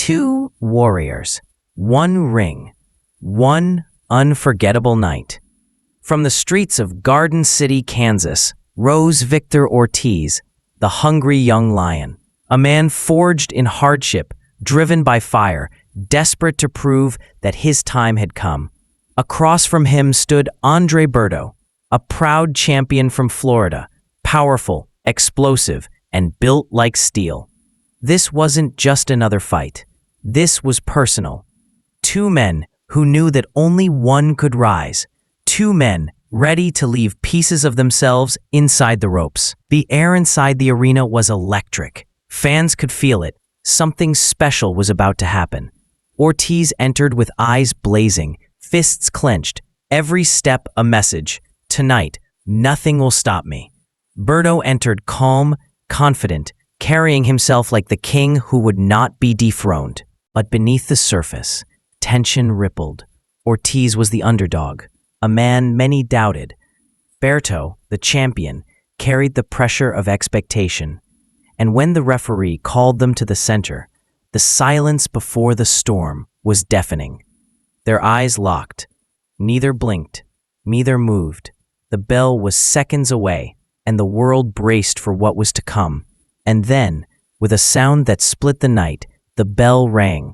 Two warriors, one ring, one unforgettable night. From the streets of Garden City, Kansas, rose Victor Ortiz, the hungry young lion, a man forged in hardship, driven by fire, desperate to prove that his time had come. Across from him stood Berto, a proud champion from Florida, powerful, explosive, and built like steel. This wasn't just another fight. This was personal. Two men who knew that only one could rise. Two men ready to leave pieces of themselves inside the ropes. The air inside the arena was electric. Fans could feel it. Something special was about to happen. Ortiz entered with eyes blazing, fists clenched, every step a message. Tonight, nothing will stop me. Berto entered calm, confident, carrying himself like the king who would not be dethroned. But beneath the surface, tension rippled. Ortiz was the underdog, a man many doubted. Berto, the champion, carried the pressure of expectation. And when the referee called them to the center, the silence before the storm was deafening. Their eyes locked. Neither blinked, neither moved. The bell was seconds away, and the world braced for what was to come. And then, with a sound that split the night, the bell rang.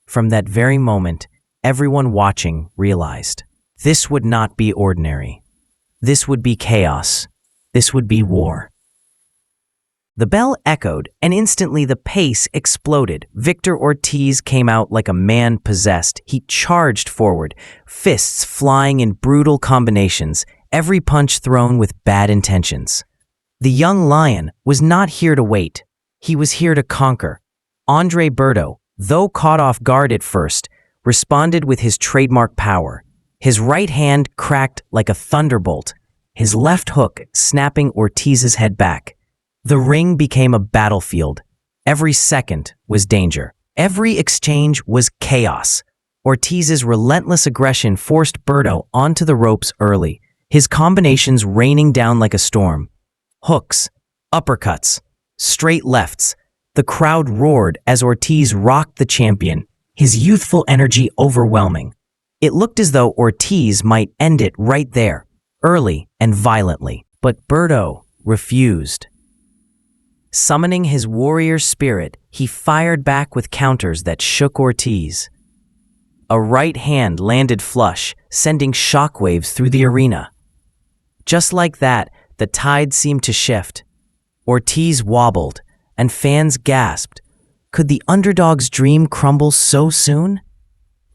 From that very moment, everyone watching realized this would not be ordinary. This would be chaos. This would be war. The bell echoed, and instantly the pace exploded. Victor Ortiz came out like a man possessed. He charged forward, fists flying in brutal combinations, every punch thrown with bad intentions. The young lion was not here to wait. He was here to conquer. Berto, though caught off guard at first, responded with his trademark power. His right hand cracked like a thunderbolt, his left hook snapping Ortiz's head back. The ring became a battlefield. Every second was danger. Every exchange was chaos. Ortiz's relentless aggression forced Berto onto the ropes early, his combinations raining down like a storm. Hooks, uppercuts, straight lefts. The crowd roared as Ortiz rocked the champion, his youthful energy overwhelming. It looked as though Ortiz might end it right there, early and violently. But Berto refused. Summoning his warrior spirit, he fired back with counters that shook Ortiz. A right hand landed flush, sending shockwaves through the arena. Just like that, the tide seemed to shift. Ortiz wobbled, and fans gasped. Could the underdog's dream crumble so soon?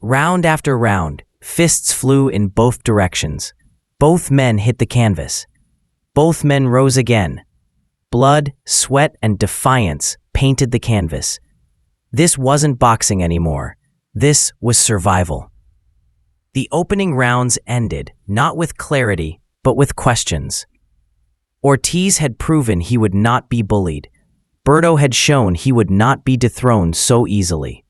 Round after round, fists flew in both directions. Both men hit the canvas. Both men rose again. Blood, sweat, and defiance painted the canvas. This wasn't boxing anymore. This was survival. The opening rounds ended, not with clarity, but with questions. Ortiz had proven he would not be bullied. Berto had shown he would not be dethroned so easily.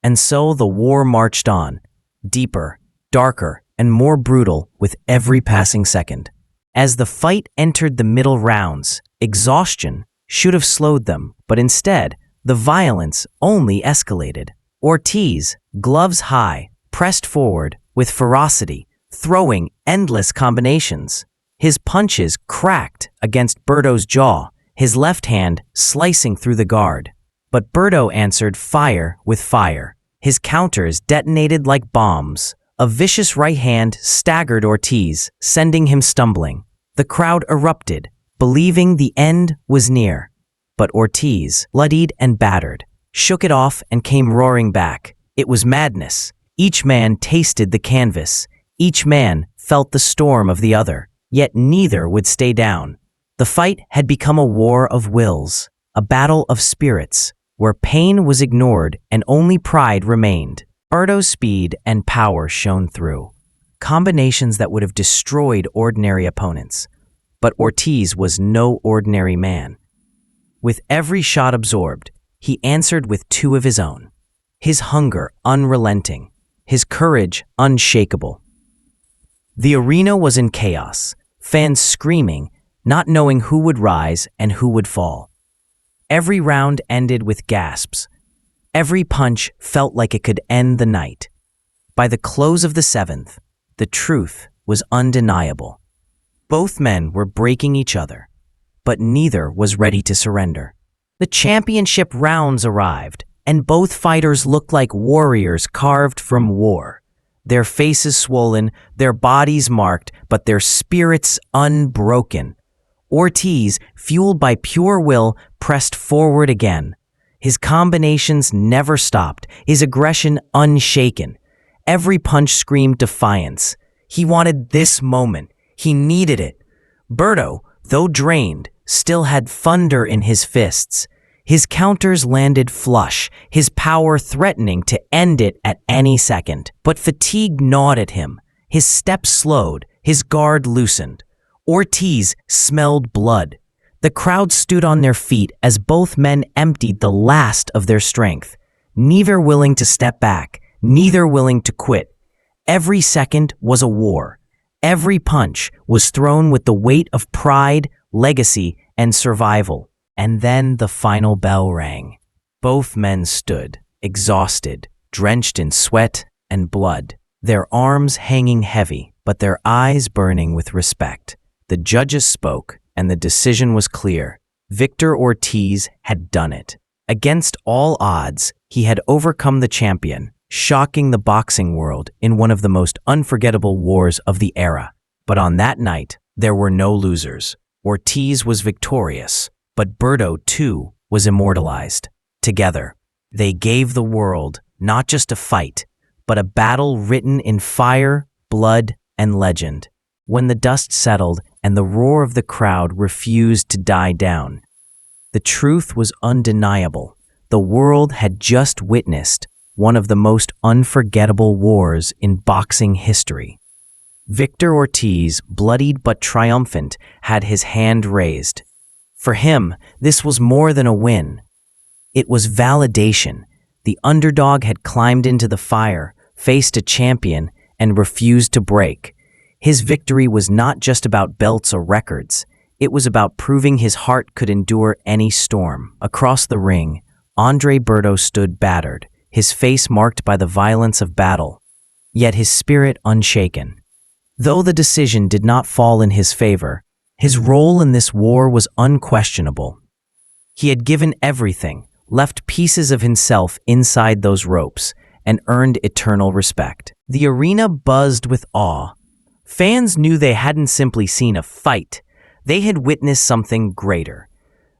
And so the war marched on, deeper, darker, and more brutal with every passing second. As the fight entered the middle rounds, exhaustion should have slowed them, but instead, the violence only escalated. Ortiz, gloves high, pressed forward with ferocity, throwing endless combinations. His punches cracked against Berto's jaw, his left hand slicing through the guard. But Berto answered fire with fire. His counters detonated like bombs. A vicious right hand staggered Ortiz, sending him stumbling. The crowd erupted, believing the end was near. But Ortiz, bloodied and battered, shook it off and came roaring back. It was madness. Each man tasted the canvas. Each man felt the storm of the other. Yet neither would stay down. The fight had become a war of wills, a battle of spirits, where pain was ignored and only pride remained. Berto's speed and power shone through, combinations that would have destroyed ordinary opponents. But Ortiz was no ordinary man. With every shot absorbed, he answered with two of his own. His hunger unrelenting, his courage unshakable. The arena was in chaos, fans screaming, not knowing who would rise and who would fall. Every round ended with gasps. Every punch felt like it could end the night. By the close of the seventh, the truth was undeniable. Both men were breaking each other, but neither was ready to surrender. The championship rounds arrived, and both fighters looked like warriors carved from war. Their faces swollen, their bodies marked, but their spirits unbroken. Ortiz, fueled by pure will, pressed forward again. His combinations never stopped, his aggression unshaken. Every punch screamed defiance. He wanted this moment. He needed it. Berto, though drained, still had thunder in his fists. His counters landed flush, his power threatening to end it at any second. But fatigue gnawed at him. His steps slowed, his guard loosened. Ortiz smelled blood. The crowd stood on their feet as both men emptied the last of their strength, neither willing to step back, neither willing to quit. Every second was a war. Every punch was thrown with the weight of pride, legacy, and survival. And then the final bell rang. Both men stood, exhausted, drenched in sweat and blood, their arms hanging heavy, but their eyes burning with respect. The judges spoke, and the decision was clear. Victor Ortiz had done it. Against all odds, he had overcome the champion, shocking the boxing world in one of the most unforgettable wars of the era. But on that night, there were no losers. Ortiz was victorious, but Berto, too, was immortalized. Together, they gave the world not just a fight, but a battle written in fire, blood, and legend. When the dust settled and the roar of the crowd refused to die down, the truth was undeniable. The world had just witnessed one of the most unforgettable wars in boxing history. Victor Ortiz, bloodied but triumphant, had his hand raised. For him, this was more than a win. It was validation. The underdog had climbed into the fire, faced a champion, and refused to break. His victory was not just about belts or records. It was about proving his heart could endure any storm. Across the ring, Andre Berto stood battered, his face marked by the violence of battle, yet his spirit unshaken. Though the decision did not fall in his favor, his role in this war was unquestionable. He had given everything, left pieces of himself inside those ropes, and earned eternal respect. The arena buzzed with awe. Fans knew they hadn't simply seen a fight. They had witnessed something greater.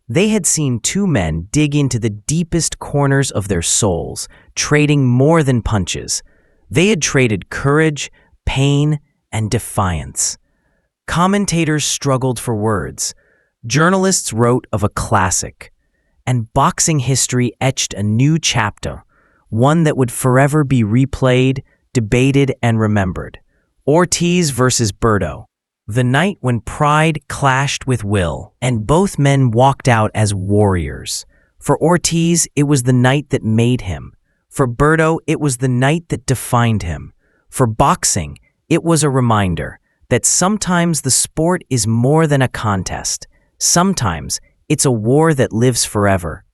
They had seen two men dig into the deepest corners of their souls, trading more than punches. They had traded courage, pain, and defiance. Commentators struggled for words. Journalists wrote of a classic. And boxing history etched a new chapter, one that would forever be replayed, debated, and remembered. Ortiz versus Berto. The night when pride clashed with will, and both men walked out as warriors. For Ortiz, it was the night that made him. For Berto, it was the night that defined him. For boxing, it was a reminder that sometimes the sport is more than a contest. Sometimes it's a war that lives forever.